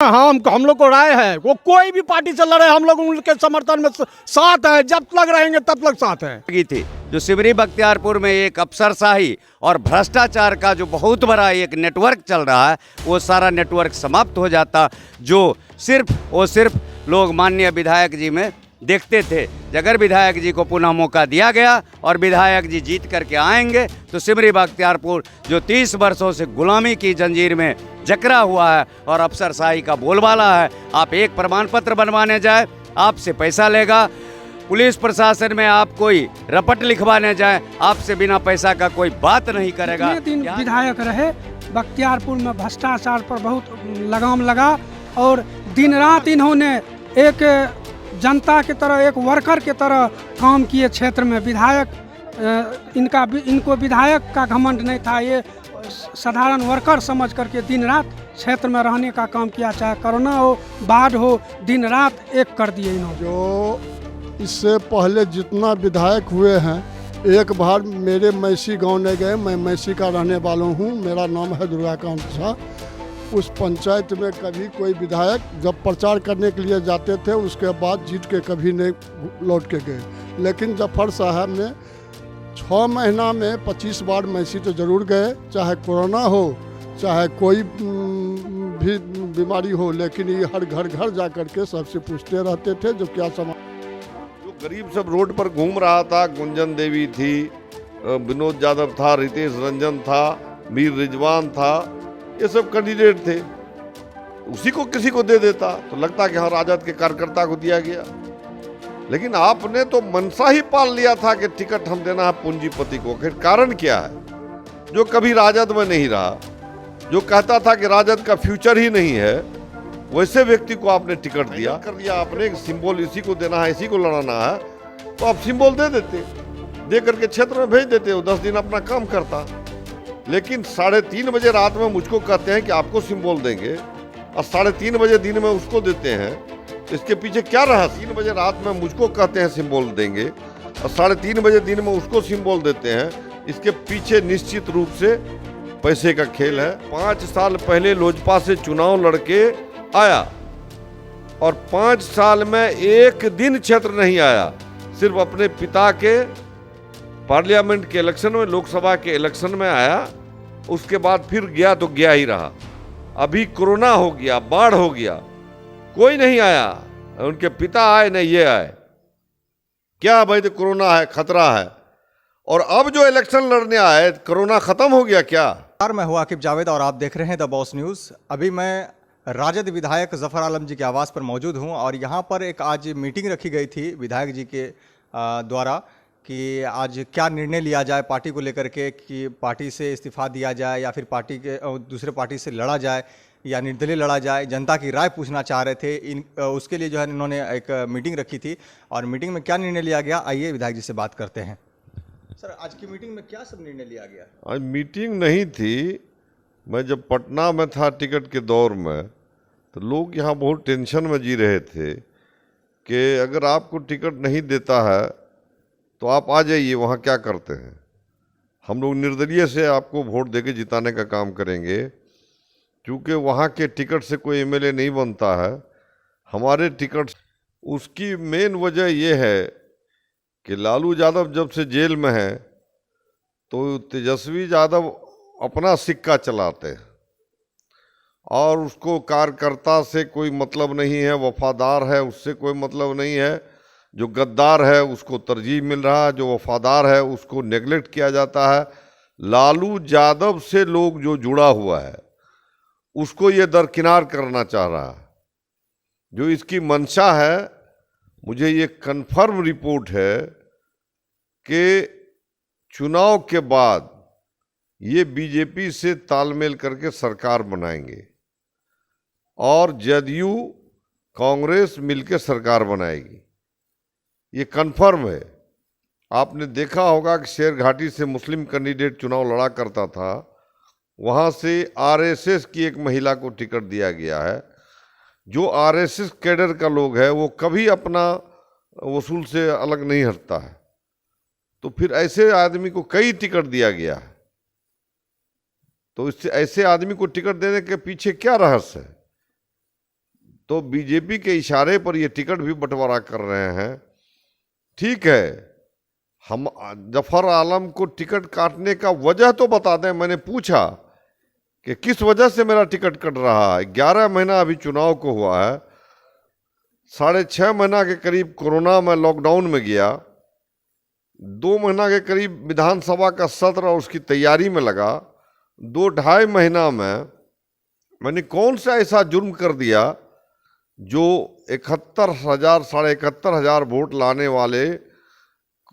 हम लोग को राय है वो कोई भी पार्टी से लड़े हम लोग उनके समर्थन में साथ है, जब तक रहेंगे तब तक साथ है। लगी थी जो सिमरी बख्तियारपुर में एक अफसरशाही और भ्रष्टाचार का जो बहुत बड़ा एक नेटवर्क चल रहा है, वो सारा नेटवर्क समाप्त हो जाता, जो सिर्फ लोग माननीय विधायक जी में देखते थे। अगर विधायक जी को पुनः मौका दिया गया और विधायक जी जीत करके आएंगे तो सिमरी बख्तियारपुर जो 30 वर्षों से गुलामी की जंजीर में जकड़ा हुआ है और अफसरशाही का बोलबाला है, आप एक प्रमाण पत्र बनवाने जाए आपसे पैसा लेगा, पुलिस प्रशासन में आप कोई रपट लिखवाने जाए आपसे बिना पैसा का कोई बात नहीं करेगा। दिन विधायक रहे, बख्तियारपुर में भ्रष्टाचार पर बहुत लगाम लगा और दिन रात इन्होंने एक जनता की तरह, एक वर्कर की तरह काम किए क्षेत्र में। विधायक इनको विधायक का घमंड नहीं था, ये साधारण वर्कर समझ करके दिन रात क्षेत्र में रहने का काम किया, चाहे कोरोना हो बाढ़ हो, दिन रात एक कर दिए इन्होंने। जो इससे पहले जितना विधायक हुए हैं, एक बार मेरे मैसी गांव नहीं गए। मैं मैसी का रहने वाला हूं, मेरा नाम है दुर्गाकांत शाह। उस पंचायत में कभी कोई विधायक जब प्रचार करने के लिए जाते थे उसके बाद जीत के कभी नहीं लौट के गए। लेकिन जफर साहब ने 6 महीना में 25 बार मैसी तो ज़रूर गए, चाहे कोरोना हो चाहे कोई भी बीमारी हो, लेकिन ये हर घर जा कर के सबसे पूछते रहते थे जो क्या जो गरीब सब रोड पर घूम रहा था, गुंजन देवी थी, विनोद यादव था, रितेश रंजन था, मीर रिजवान था, ये सब कैंडिडेट थे। उसी को किसी को दे देता तो लगता कि हाँ राजद के कार्यकर्ता को दिया गया। लेकिन आपने तो मनसा ही पाल लिया था कि टिकट हम देना है पूंजीपति को। फिर कारण क्या है? जो कभी राजद में नहीं रहा, जो कहता था कि राजद का फ्यूचर ही नहीं है, वैसे व्यक्ति को आपने टिकट दिया कर दिया। आपने एक सिंबल इसी को देना है, इसी को लड़ाना है, तो आप सिंबल दे देते, दे करके क्षेत्र में भेज देते हो, 10 दिन अपना काम करता। लेकिन 3:30 बजे रात में मुझको कहते हैं कि आपको सिंबल देंगे और 3:30 बजे दिन में उसको देते हैं। इसके पीछे क्या रहा? 3 बजे रात में मुझको कहते हैं सिंबल देंगे और 3:30 बजे दिन में उसको सिंबल देते हैं। इसके पीछे निश्चित रूप से पैसे का खेल है। 5 साल पहले लोजपा से चुनाव लड़के आया और 5 साल में एक दिन क्षेत्र नहीं आया। सिर्फ अपने पिता के पार्लियामेंट के इलेक्शन में, लोकसभा के इलेक्शन में आया, उसके बाद फिर गया तो गया ही रहा। अभी कोरोना हो गया, बाढ़ हो गया, कोई नहीं आया। उनके पिता आए नहीं ये आए। क्या भाई? तो कोरोना है, खतरा है। और अब जो इलेक्शन लड़ने आए, कोरोना खत्म हो गया क्या? मैं हूं आकिब जावेद और आप देख रहे हैं द बॉस न्यूज़। अभी मैं राजद विधायक जफर आलम जी के आवास पर मौजूद हूं और यहां पर एक आज मीटिंग रखी गई थी विधायक जी के द्वारा कि आज क्या निर्णय लिया जाए पार्टी को लेकर के, कि पार्टी से इस्तीफा दिया जाए या फिर पार्टी के दूसरे पार्टी से लड़ा जाए या निर्दलीय लड़ा जाए। जनता की राय पूछना चाह रहे थे। उसके लिए जो है इन्होंने एक मीटिंग रखी थी और मीटिंग में क्या निर्णय लिया गया, आइए विधायक जी से बात करते हैं। सर, आज की मीटिंग में क्या सब निर्णय लिया गया? आज मीटिंग नहीं थी। मैं जब पटना में था टिकट के दौर में, तो लोग यहाँ बहुत टेंशन में जी रहे थे कि अगर आपको टिकट नहीं देता है तो आप आ जाइए, वहाँ क्या करते हैं। हम लोग निर्दलीय से आपको वोट देके जिताने का काम करेंगे, क्योंकि वहाँ के टिकट से कोई एमएलए नहीं बनता है, हमारे टिकट। उसकी मेन वजह यह है कि लालू यादव जब से जेल में है तो तेजस्वी यादव अपना सिक्का चलाते हैं और उसको कार्यकर्ता से कोई मतलब नहीं है, वफादार है उससे कोई मतलब नहीं है। जो गद्दार है उसको तरजीह मिल रहा है, जो वफादार है उसको नेगलेक्ट किया जाता है। लालू यादव से लोग जो जुड़ा हुआ है उसको ये दरकिनार करना चाह रहा है। जो इसकी मंशा है, मुझे ये कन्फर्म रिपोर्ट है कि चुनाव के बाद ये बीजेपी से तालमेल करके सरकार बनाएंगे और जदयू कांग्रेस मिलकर सरकार बनाएगी। ये कन्फर्म है। आपने देखा होगा कि शेरघाटी से मुस्लिम कैंडिडेट चुनाव लड़ा करता था, वहाँ से आरएसएस की एक महिला को टिकट दिया गया है। जो आरएसएस कैडर का लोग है वो कभी अपना वसूल से अलग नहीं हटता है, तो फिर ऐसे आदमी को कई टिकट दिया गया है। तो इससे ऐसे आदमी को टिकट देने के पीछे क्या रहस्य है? तो बीजेपी के इशारे पर ये टिकट भी बंटवारा कर रहे हैं। ठीक है, हम जफर आलम को टिकट काटने का वजह तो बता दें। मैंने पूछा कि किस वजह से मेरा टिकट कट रहा है। 11 महीना अभी चुनाव को हुआ है, 6.5 महीना के करीब कोरोना में लॉकडाउन में गया, 2 महीना के करीब विधानसभा का सत्र और उसकी तैयारी में लगा, 2-2.5 महीना में मैंने कौन सा ऐसा जुर्म कर दिया जो 71,000 71,000 वोट लाने वाले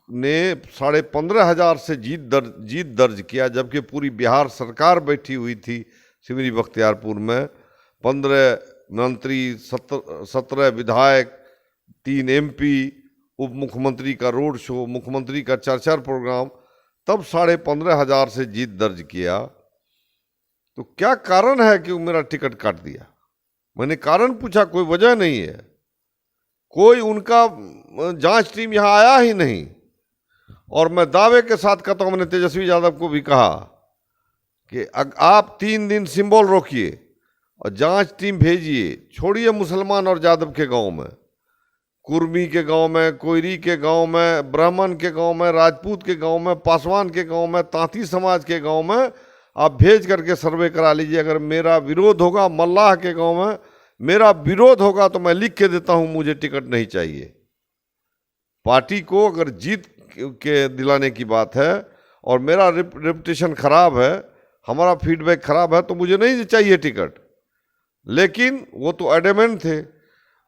ने 15,500 से जीत दर्ज किया, जबकि पूरी बिहार सरकार बैठी हुई थी सिमरी बख्तियारपुर में। 15 मंत्री, 17 विधायक, 3 MP, उप मुख्यमंत्री का रोड शो, मुख्यमंत्री का चर्चा प्रोग्राम, तब 15,500 से जीत दर्ज किया। तो क्या कारण है कि मेरा टिकट काट दिया? मैंने कारण पूछा, कोई वजह नहीं है। कोई उनका जांच टीम यहाँ आया ही नहीं। और मैं दावे के साथ कहता हूँ, मैंने तेजस्वी यादव को भी कहा कि आप 3 दिन सिंबल रोकिए और जांच टीम भेजिए। छोड़िए मुसलमान और यादव के गांव में, कुर्मी के गांव में, कोयरी के गांव में, ब्राह्मण के गांव में, राजपूत के गांव में, पासवान के गांव में, तांती समाज के गांव में आप भेज करके सर्वे करा लीजिए। अगर मेरा विरोध होगा, मल्लाह के गांव में मेरा विरोध होगा, तो मैं लिख के देता हूं मुझे टिकट नहीं चाहिए। पार्टी को अगर जीत के दिलाने की बात है और मेरा रेपुटेशन खराब है, हमारा फीडबैक खराब है, तो मुझे नहीं चाहिए टिकट। लेकिन वो तो एडमेंट थे।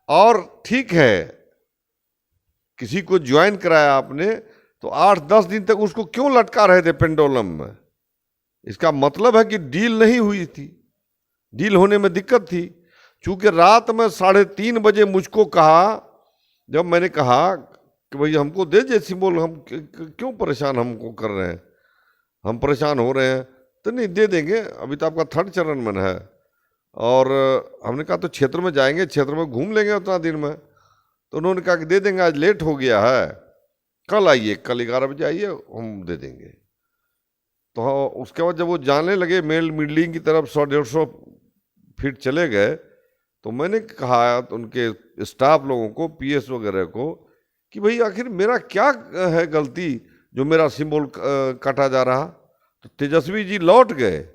और ठीक है, किसी को ज्वाइन कराया आपने तो 8-10 दिन तक उसको क्यों लटका रहे थे पेंडुलम में? इसका मतलब है कि डील नहीं हुई थी, डील होने में दिक्कत थी। चूंकि रात में 3:30 बजे मुझको कहा, जब मैंने कहा कि भाई हमको दे दे सिंबल, हम क्यों परेशान हमको कर रहे हैं, हम परेशान हो रहे हैं, तो नहीं दे देंगे, अभी तो आपका 3rd चरण में है। और हमने कहा तो क्षेत्र में जाएंगे, क्षेत्र में घूम लेंगे उतना दिन में। तो उन्होंने कहा कि दे देंगे, आज लेट हो गया है, कल आइए, कल 11 बजे आइए, हम दे देंगे। तो उसके बाद जब वो जाने लगे मेल मिडलिंग की तरफ 100-150 फीट चले गए, तो मैंने कहा तो उनके स्टाफ लोगों को, PS वगैरह को, कि भाई आखिर मेरा क्या है गलती जो मेरा सिंबल काटा जा रहा। तो तेजस्वी जी लौट गए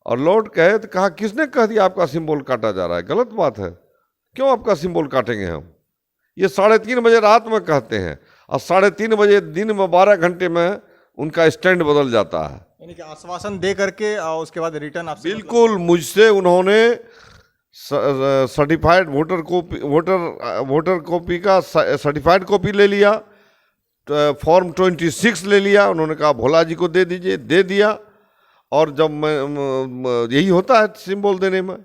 और लौट गए तो कहा, किसने कह दिया आपका सिंबल काटा जा रहा है? गलत बात है, क्यों आपका सिंबल काटेंगे हम? ये 3:30 बजे रात में कहते हैं और 3:30 बजे दिन में 12 घंटे में उनका स्टैंड बदल जाता है। यानी कि आश्वासन दे करके और उसके बाद रिटर्न आपसे बिल्कुल मुझसे उन्होंने सर्टिफाइड वोटर कॉपी का सर्टिफाइड कॉपी ले लिया, फॉर्म 26 ले लिया। उन्होंने कहा भोला जी को दे दीजिए, दे दिया। और जब मैं यही होता है सिंबल देने में,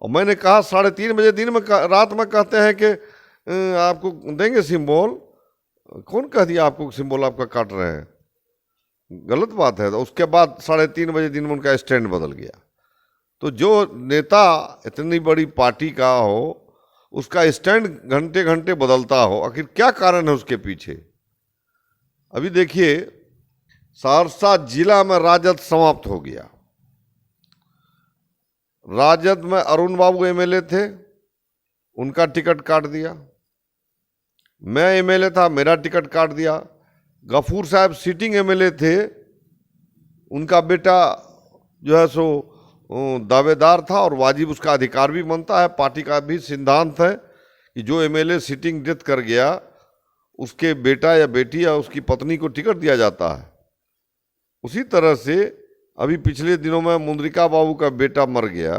और मैंने कहा 3:30 बजे दिन में, रात में कहते हैं कि आपको देंगे सिंबल। कौन कह दिया आपको सिंबल आपका काट रहे हैं? गलत बात है। तो उसके बाद 3:30 बजे दिन में उनका स्टैंड बदल गया। तो जो नेता इतनी बड़ी पार्टी का हो, उसका स्टैंड घंटे घंटे बदलता हो, आखिर क्या कारण है उसके पीछे? अभी देखिए, सहरसा जिला में राजद समाप्त हो गया। राजद में अरुण बाबू MLA थे, उनका टिकट काट दिया। मैं MLA था, मेरा टिकट काट दिया। गफूर साहब सिटिंग MLA थे, उनका बेटा जो है सो दावेदार था और वाजिब उसका अधिकार भी बनता है। पार्टी का भी सिद्धांत है कि जो MLA सिटिंग डेथ कर गया, उसके बेटा या बेटी या उसकी पत्नी को टिकट दिया जाता है। उसी तरह से अभी पिछले दिनों में मुंद्रिका बाबू का बेटा मर गया,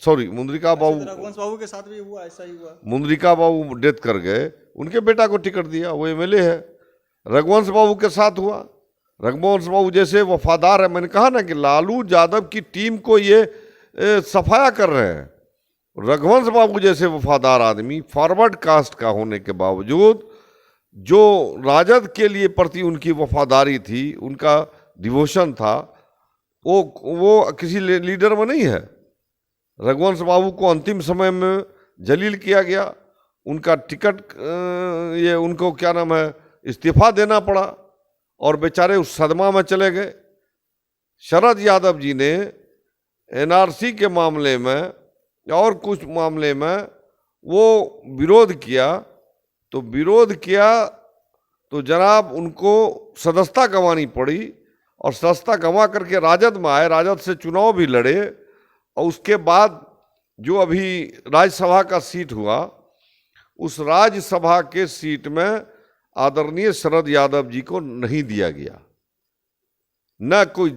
मुंद्रिका बाबू, रघुवंश बाबू के साथ भी हुआ, ऐसा ही हुआ। मुंद्रिका बाबू डेथ कर गए, उनके बेटा को टिकट दिया, वो MLA है। रघुवंश बाबू के साथ हुआ। रघुवंश बाबू जैसे वफादार है, मैंने कहा ना कि लालू यादव की टीम को ये सफाया कर रहे हैं। रघुवंश बाबू जैसे वफादार आदमी, फॉरवर्ड कास्ट का होने के बावजूद, जो राजद के लिए प्रति उनकी वफादारी थी, उनका डिवोशन था, वो किसी लीडर में नहीं है। रघुवंश बाबू को अंतिम समय में जलील किया गया, उनका टिकट ये उनको क्या नाम है इस्तीफा देना पड़ा और बेचारे उस सदमा में चले गए। शरद यादव जी ने NRC के मामले में और कुछ मामले में वो विरोध किया तो जनाब उनको सदस्यता गंवानी पड़ी, और सदस्यता गंवा करके राजद में आए, राजद से चुनाव भी लड़े, और उसके बाद जो अभी राज्यसभा का सीट हुआ, उस राज्यसभा के सीट में आदरणीय शरद यादव जी को नहीं दिया गया, न कोई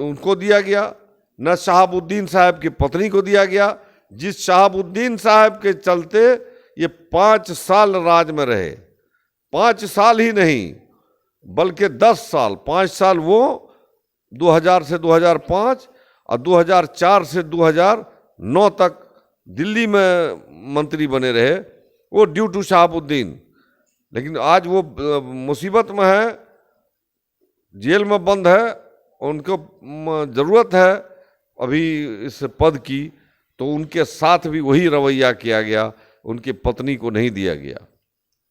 उनको दिया गया, न शहाबुद्दीन साहब की पत्नी को दिया गया, जिस शहाबुद्दीन साहब के चलते ये 5 साल राज में रहे। 5 साल ही नहीं बल्कि 10 साल, 5 साल वो 2000 से 2005 और 2004 से 2009 तक दिल्ली में मंत्री बने रहे, वो ड्यू टू शहाबुद्दीन। लेकिन आज वो मुसीबत में है, जेल में बंद है, उनको ज़रूरत है अभी इस पद की, तो उनके साथ भी वही रवैया किया गया, उनकी पत्नी को नहीं दिया गया।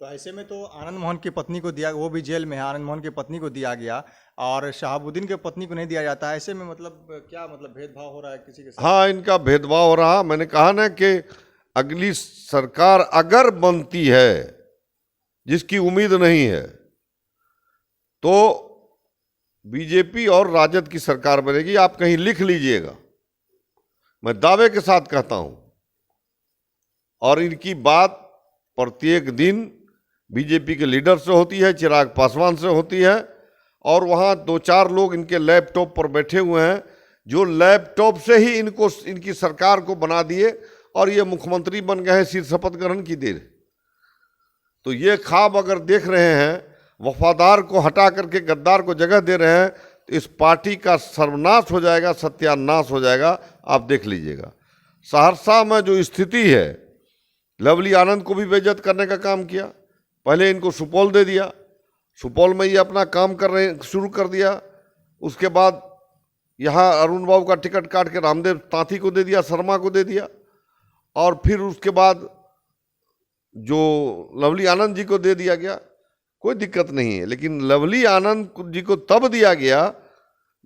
तो ऐसे में तो आनंद मोहन की पत्नी को दिया, वो भी जेल में है, आनंद मोहन की पत्नी को दिया गया और शहाबुद्दीन की पत्नी को नहीं दिया जाता है। ऐसे में मतलब क्या मतलब भेदभाव हो रहा है किसी के साथ? हाँ, इनका भेदभाव हो रहा। मैंने कहा ना कि अगली सरकार अगर बनती है, जिसकी उम्मीद नहीं है, तो बीजेपी और राजद की सरकार बनेगी। आप कहीं लिख लीजिएगा, मैं दावे के साथ कहता हूं। और इनकी बात प्रत्येक दिन बीजेपी के लीडर से होती है, चिराग पासवान से होती है, और वहाँ 2-4 लोग इनके लैपटॉप पर बैठे हुए हैं, जो लैपटॉप से ही इनकी सरकार को बना दिए, और ये मुख्यमंत्री बन गए हैं सिर शपथ ग्रहण की देर। तो ये ख्वाब अगर देख रहे हैं, वफादार को हटा करके गद्दार को जगह दे रहे हैं, तो इस पार्टी का सर्वनाश हो जाएगा, सत्यानाश हो जाएगा। आप देख लीजिएगा सहरसा में जो स्थिति है, लवली आनंद को भी बेइज्जत करने का काम किया। पहले इनको सुपौल दे दिया, सुपौल में ये अपना काम शुरू कर दिया। उसके बाद यहाँ अरुण बाबू का टिकट काट के रामदेव तांती को दे दिया, शर्मा को दे दिया, और फिर उसके बाद जो लवली आनंद जी को दे दिया गया। कोई दिक्कत नहीं है, लेकिन लवली आनंद जी को तब दिया गया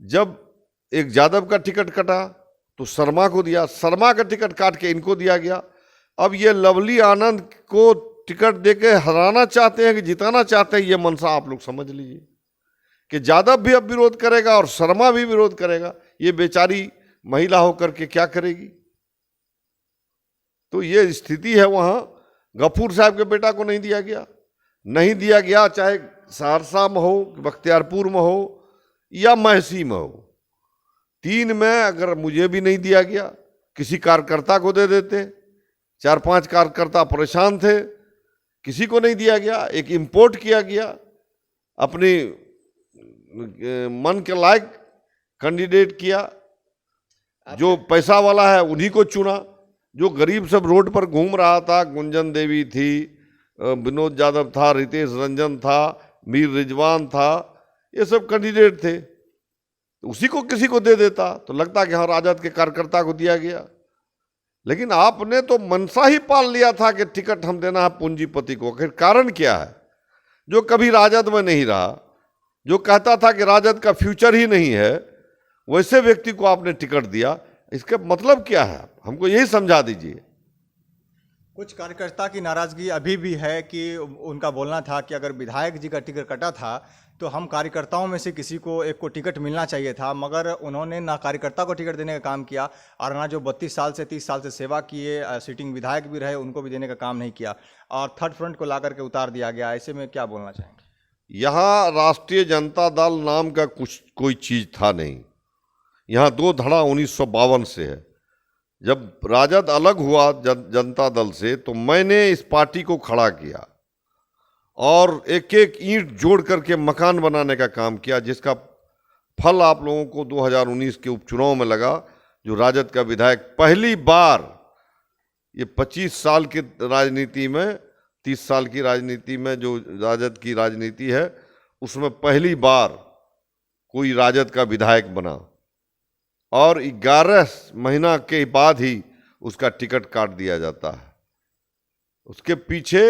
जब एक यादव का टिकट कटा तो शर्मा को दिया, शर्मा का टिकट काट के इनको दिया गया। अब ये लवली आनंद को टिकट देके हराना चाहते हैं कि जिताना चाहते हैं, ये मनसा आप लोग समझ लीजिए कि यादव भी अब विरोध करेगा और शर्मा भी विरोध करेगा। ये बेचारी महिला होकर के क्या करेगी? तो ये स्थिति है। वहाँ गफूर साहब के बेटा को नहीं दिया गया, चाहे सहरसा में हो, बख्तियारपुर में हो या महसी में हो। 3 में अगर मुझे भी नहीं दिया गया, किसी कार्यकर्ता को दे देते। 4-5 कार्यकर्ता परेशान थे, किसी को नहीं दिया गया। एक इंपोर्ट किया गया, अपनी मन के लायक कैंडिडेट किया, जो पैसा वाला है उन्हीं को चुना। जो गरीब सब रोड पर घूम रहा था, गुंजन देवी थी, विनोद यादव था, रितेश रंजन था, मीर रिजवान था, ये सब कैंडिडेट थे। उसी को किसी को दे देता तो लगता कि हाँ राजद के कार्यकर्ता को दिया गया। लेकिन आपने तो मनसा ही पाल लिया था कि टिकट हम देना है पूंजीपति को। आखिर कारण क्या है? जो कभी राजद में नहीं रहा, जो कहता था कि राजद का फ्यूचर ही नहीं है, वैसे व्यक्ति को आपने टिकट दिया। इसका मतलब क्या है? हमको यही समझा दीजिए। कुछ कार्यकर्ता की नाराजगी अभी भी है कि उनका बोलना था कि अगर विधायक जी का टिकट कटा था तो हम कार्यकर्ताओं में से किसी को एक को टिकट मिलना चाहिए था, मगर उन्होंने ना कार्यकर्ता को टिकट देने का काम किया और ना जो 32 साल से 30 साल से सेवा किए सिटिंग विधायक भी रहे उनको भी देने का काम नहीं किया, और थर्ड फ्रंट को ला करके उतार दिया गया। ऐसे में क्या बोलना चाहेंगे? यहाँ राष्ट्रीय जनता दल नाम का कोई चीज़ था नहीं। यहाँ 2 धड़ा 1952 से है। जब राजद अलग हुआ जनता दल से, तो मैंने इस पार्टी को खड़ा किया और एक एक ईंट जोड़ करके मकान बनाने का काम किया, जिसका फल आप लोगों को 2019 के उपचुनाव में लगा। जो राजद का विधायक पहली बार, ये 25 साल की राजनीति में, 30 साल की राजनीति में जो राजद की राजनीति है, उसमें पहली बार कोई राजद का विधायक बना, और 11 महीना के बाद ही उसका टिकट काट दिया जाता है। उसके पीछे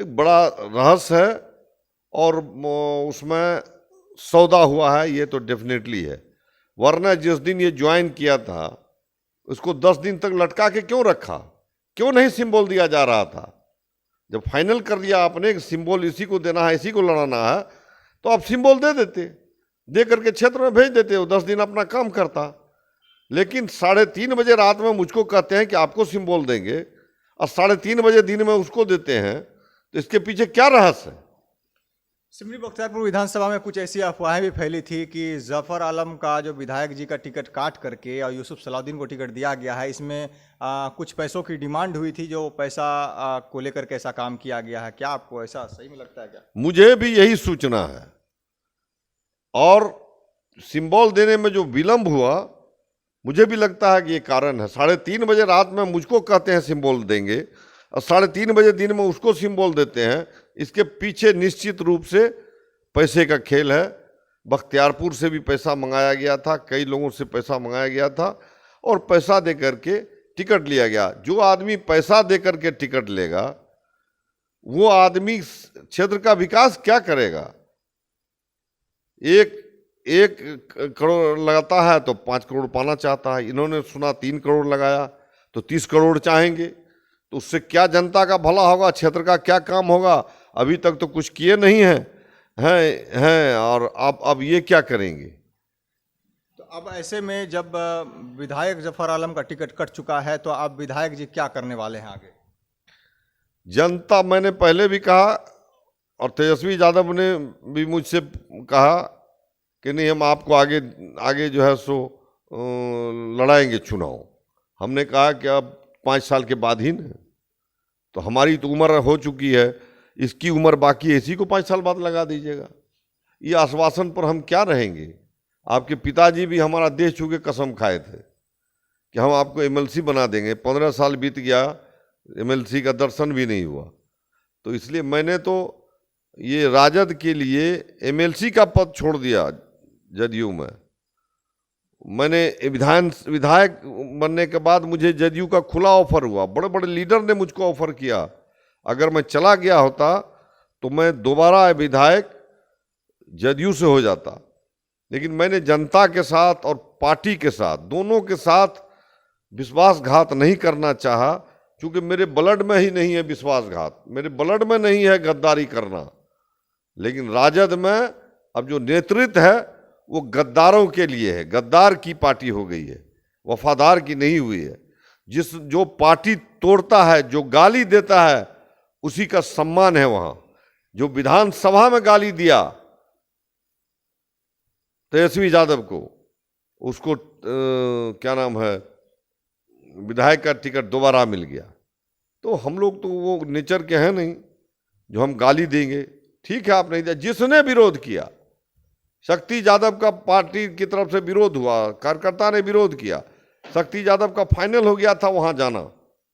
एक बड़ा रहस्य है, और उसमें सौदा हुआ है, ये तो डेफिनेटली है। वरना जिस दिन ये ज्वाइन किया था, उसको 10 दिन तक लटका के क्यों रखा? क्यों नहीं सिंबल दिया जा रहा था? जब फाइनल कर दिया आपने कि सिंबल इसी को देना है, इसी को लड़ाना है, तो आप सिंबल दे देते, दे करके क्षेत्र में भेज देते, वो 10 दिन अपना काम करता। लेकिन 3:30 बजे रात में मुझको कहते हैं कि आपको सिंबल देंगे, और 3:30 बजे दिन में उसको देते हैं, तो इसके पीछे क्या रहस्य है? सिमरी बख्तियारपुर विधानसभा में कुछ ऐसी अफवाहें भी फैली थी कि जफर आलम का जो विधायक जी का टिकट काट करके और यूसुफ सलाउद्दीन को टिकट दिया गया है, इसमें कुछ पैसों की डिमांड हुई थी, जो पैसा को लेकर के ऐसा काम किया गया है। क्या आपको ऐसा सही में लगता है क्या? मुझे भी यही सूचना है, और सिंबल देने में जो विलंब हुआ, मुझे भी लगता है कि ये कारण है। 3:30 बजे रात में मुझको कहते हैं सिंबल देंगे, और 3:30 बजे दिन में उसको सिंबल देते हैं। इसके पीछे निश्चित रूप से पैसे का खेल है। बख्तियारपुर से भी पैसा मंगाया गया था, कई लोगों से पैसा मंगाया गया था, और पैसा दे करके टिकट लिया गया। जो आदमी पैसा दे करके टिकट लेगा, वो आदमी क्षेत्र का विकास क्या करेगा? एक करोड़ लगाता है तो 5 करोड़ पाना चाहता है। इन्होंने सुना 3 करोड़ लगाया तो 30 करोड़ चाहेंगे, तो उससे क्या जनता का भला होगा, क्षेत्र का क्या काम होगा? अभी तक तो कुछ किए नहीं हैं, और अब ये क्या करेंगे? तो अब ऐसे में जब विधायक जफर आलम का टिकट कट चुका है, तो अब विधायक जी क्या करने वाले हैं आगे? जनता, मैंने पहले भी कहा, और तेजस्वी यादव ने भी मुझसे कहा कि नहीं, हम आपको आगे जो है सो लड़ाएंगे चुनाव। हमने कहा कि अब 5 साल के बाद ही न, तो हमारी तो उम्र हो चुकी है, इसकी उम्र बाकी है, इसी को 5 साल बाद लगा दीजिएगा। ये आश्वासन पर हम क्या रहेंगे? आपके पिताजी भी हमारा देश छू के कसम खाए थे कि हम आपको MLC बना देंगे। 15 साल बीत गया, MLC का दर्शन भी नहीं हुआ। तो इसलिए मैंने तो ये राजद के लिए MLC का पद छोड़ दिया जदयू में। मैंने विधायक बनने के बाद मुझे जदयू का खुला ऑफर हुआ, बड़े बड़े लीडर ने मुझको ऑफर किया। अगर मैं चला गया होता तो मैं दोबारा विधायक जदयू से हो जाता, लेकिन मैंने जनता के साथ और पार्टी के साथ, दोनों के साथ विश्वासघात नहीं करना चाहा, क्योंकि मेरे ब्लड में ही नहीं है विश्वासघात, मेरे ब्लड में नहीं है गद्दारी करना। लेकिन राजद में अब जो नेतृत्व है वो गद्दारों के लिए है, गद्दार की पार्टी हो गई है, वफादार की नहीं हुई है। जो पार्टी तोड़ता है, जो गाली देता है, उसी का सम्मान है वहां। जो विधानसभा में गाली दिया तेजस्वी यादव को, उसको क्या नाम है, विधायक का टिकट दोबारा मिल गया। तो हम लोग तो वो नेचर के हैं नहीं जो हम गाली देंगे। ठीक है, आप नहीं दिया, जिसने विरोध किया, शक्ति यादव का पार्टी की तरफ से विरोध हुआ, कार्यकर्ता ने विरोध किया, शक्ति यादव का फाइनल हो गया था वहां जाना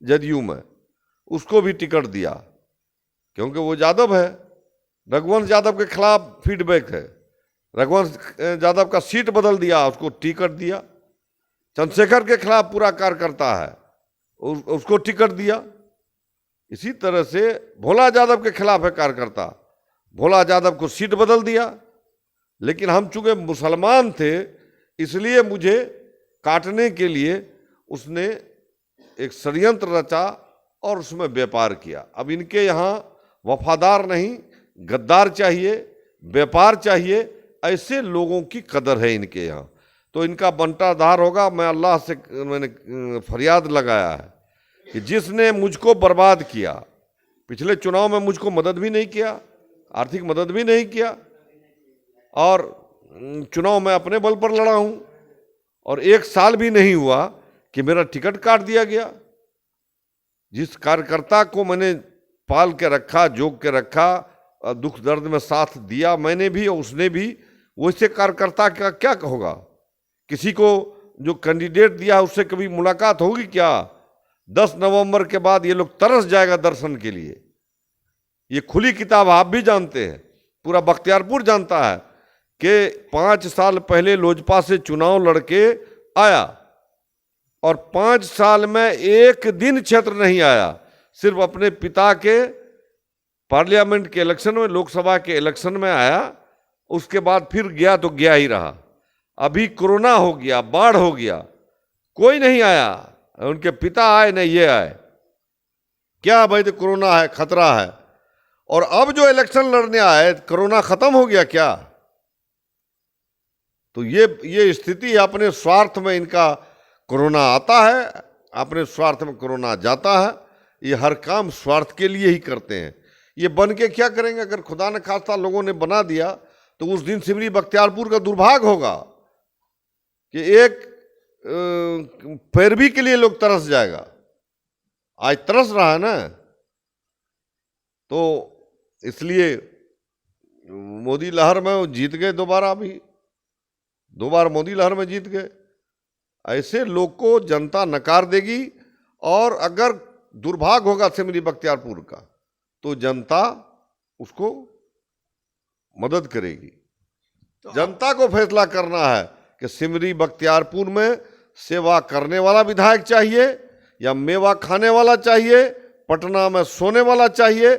जदयू में, उसको भी टिकट दिया, क्योंकि वो यादव है। रघुवंश यादव के खिलाफ फीडबैक है, रघुवंश यादव का सीट बदल दिया, उसको टिकट दिया। चंद्रशेखर के खिलाफ पूरा कार्यकर्ता है, उसको टिकट दिया। इसी तरह से भोला यादव के खिलाफ है कार्यकर्ता, भोला यादव को सीट बदल दिया। लेकिन हम चूंकि मुसलमान थे, इसलिए मुझे काटने के लिए उसने एक षड्यंत्र रचा और उसमें व्यापार किया। अब इनके यहाँ वफादार नहीं, गद्दार चाहिए, व्यापार चाहिए, ऐसे लोगों की कदर है इनके यहाँ। तो इनका बंटाधार होगा। मैं अल्लाह से मैंने फरियाद लगाया है कि जिसने मुझको बर्बाद किया, पिछले चुनाव में मुझको मदद भी नहीं किया, आर्थिक मदद भी नहीं किया, और चुनाव में अपने बल पर लड़ा हूं, और 1 साल भी नहीं हुआ कि मेरा टिकट काट दिया गया। जिस कार्यकर्ता को मैंने पाल के रखा, जोग के रखा, दुख दर्द में साथ दिया मैंने भी और उसने भी, वैसे कार्यकर्ता का क्या होगा? किसी को जो कैंडिडेट दिया उससे कभी मुलाकात होगी क्या? 10 नवंबर के बाद ये लोग तरस जाएगा दर्शन के लिए। ये खुली किताब, आप भी जानते हैं, पूरा बख्तियारपुर जानता है कि 5 साल पहले लोजपा से चुनाव लड़के आया और 5 साल में एक दिन क्षेत्र नहीं आया। सिर्फ अपने पिता के पार्लियामेंट के इलेक्शन में, लोकसभा के इलेक्शन में आया, उसके बाद फिर गया तो गया ही रहा। अभी कोरोना हो गया, बाढ़ हो गया, कोई नहीं आया। उनके पिता आए न ये आए। क्या भाई, तो कोरोना है, खतरा है। और अब जो इलेक्शन लड़ने आए, कोरोना खत्म हो गया क्या? तो ये स्थिति है। अपने स्वार्थ में इनका कोरोना आता है, अपने स्वार्थ में कोरोना जाता है। ये हर काम स्वार्थ के लिए ही करते हैं। ये बन के क्या करेंगे? अगर खुदा न खास्ता लोगों ने बना दिया तो उस दिन सिमरी बख्तियारपुर का दुर्भाग्य होगा कि एक पैरवी के लिए लोग तरस जाएगा। आज तरस रहा है ना। तो इसलिए मोदी लहर में वो जीत गए दोबारा, भी 2 बार मोदी लहर में जीत गए। ऐसे लोग को जनता नकार देगी। और अगर दुर्भाग्य होगा सिमरी बख्तियारपुर का तो जनता उसको मदद करेगी। जनता को फैसला करना है कि सिमरी बख्तियारपुर में सेवा करने वाला विधायक चाहिए या मेवा खाने वाला चाहिए, पटना में सोने वाला चाहिए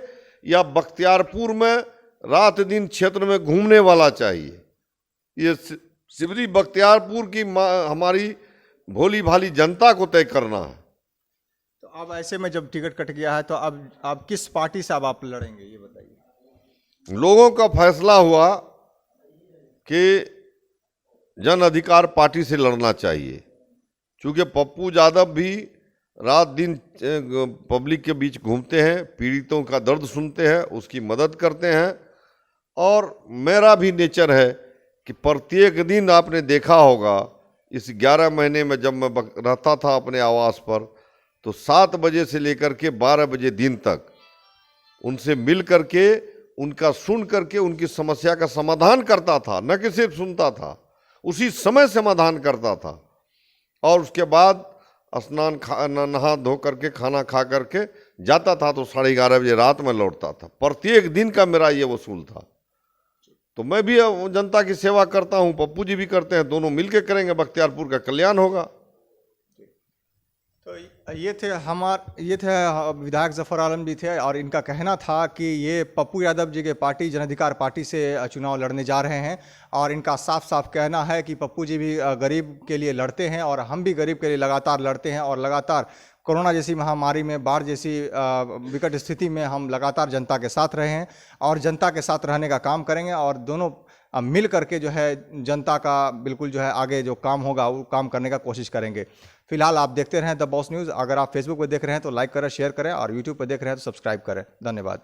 या बख्तियारपुर में रात दिन क्षेत्र में घूमने वाला चाहिए। ये सिमरी बख्तियारपुर की हमारी भोली भाली जनता को तय करना है। तो अब ऐसे में जब टिकट कट गया है तो अब किस पार्टी से अब आप लड़ेंगे, ये बताइए। लोगों का फैसला हुआ कि जन अधिकार पार्टी से लड़ना चाहिए, क्योंकि पप्पू यादव भी रात दिन पब्लिक के बीच घूमते हैं, पीड़ितों का दर्द सुनते हैं, उसकी मदद करते हैं। और मेरा भी नेचर है कि प्रत्येक दिन आपने देखा होगा इस 11 महीने में जब मैं रहता था अपने आवास पर, तो 7 बजे से लेकर के 12 बजे दिन तक उनसे मिल करके, उनका सुन करके उनकी समस्या का समाधान करता था। न कि सिर्फ सुनता था, उसी समय समाधान करता था। और उसके बाद स्नान नहा धो करके खाना खा करके जाता था, तो 11:30 बजे रात में लौटता था। प्रत्येक दिन का मेरा ये वसूल था। तो मैं भी जनता की सेवा करता हूँ, पप्पू जी भी करते हैं, दोनों मिलके करेंगे, बख्तियारपुर का कल्याण होगा। तो ये थे विधायक जफर आलम जी थे, और इनका कहना था कि ये पप्पू यादव जी के पार्टी जन अधिकार पार्टी से चुनाव लड़ने जा रहे हैं। और इनका साफ साफ कहना है कि पप्पू जी भी गरीब के लिए लड़ते हैं और हम भी गरीब के लिए लगातार लड़ते हैं। और लगातार कोरोना जैसी महामारी में, बाढ़ जैसी विकट स्थिति में हम लगातार जनता के साथ रहे हैं और जनता के साथ रहने का काम करेंगे। और दोनों मिल करके जो है जनता का बिल्कुल जो है आगे जो काम होगा वो काम करने का कोशिश करेंगे। फिलहाल आप देखते रहें द बॉस न्यूज़। अगर आप फेसबुक पर देख रहे हैं तो लाइक करें, शेयर करें, और यूट्यूब पर देख रहे हैं तो सब्सक्राइब करें। धन्यवाद।